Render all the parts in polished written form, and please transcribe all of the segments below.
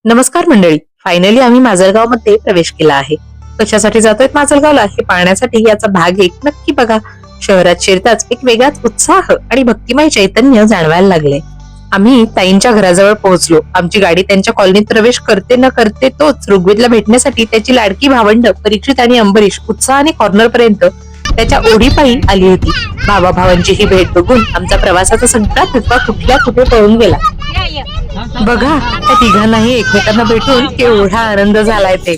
नमस्कार मंडळी. फायनली आम्ही माजलगाव मध्ये प्रवेश केला आहे. कशासाठी जातोय माजलगावला हे पाहण्यासाठी. याचा भाग एक नक्की बघा. शहरात शिरताच एक वेगळाच उत्साह आणि भक्तिमय चैतन्य जाणवायला लागले. आम्ही ताईंच्या घराजवळ पोहोचलो. आमची गाडी त्यांच्या कॉलनीत प्रवेश करते न करते तोच ऋग्वेदला भेटण्यासाठी त्याची लाडकी भावंड परीक्षित आणि अंबरीश उत्साहाने कॉर्नर पर्यंत त्याच्या ओढीपायी आली होती. भावा भावांची ही भेट बघून आमचा प्रवासाचा सगळा थकवा कुठल्या कुठे पळून गेला. बघा, त्या तिघांनाही एकमेकांना भेटून केवढा आनंद झालाय ते.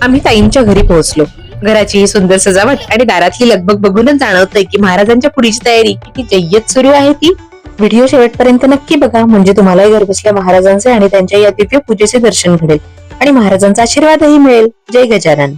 आम्ही ताईंच्या घरी पोहोचलो. घराची ही सुंदर सजावट आणि दारातली लगबग बघूनच जाणवतंय की महाराजांच्या पुढीची तयारी किती जय्यत सुरू आहे ती. व्हिडिओ शेवटपर्यंत नक्की बघा, म्हणजे तुम्हालाही घरबसल्या महाराजांचे आणि त्यांच्या या दिव्य पूजेचे दर्शन घडेल आणि महाराजांचा आशीर्वादही मिळेल. जय गजानन.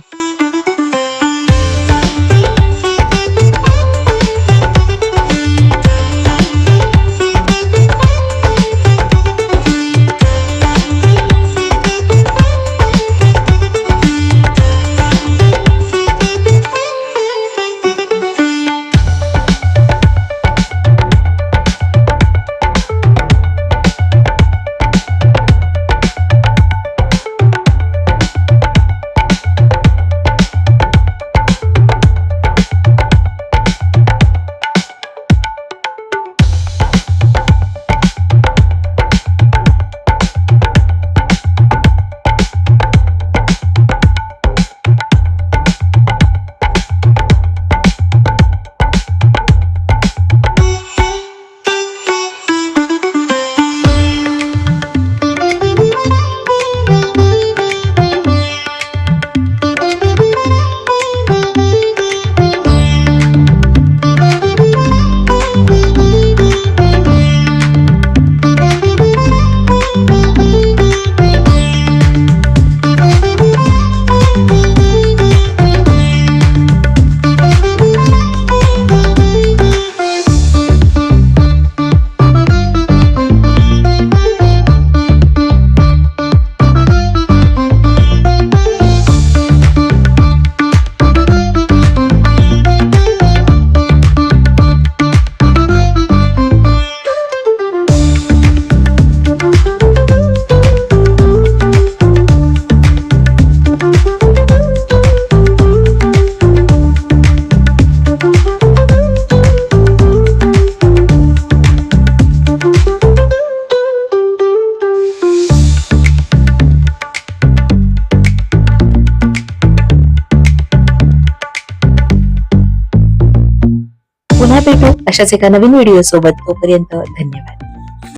पुन्हा भेटू अशाच एका नवीन व्हिडिओ सोबत. तोपर्यंत धन्यवाद.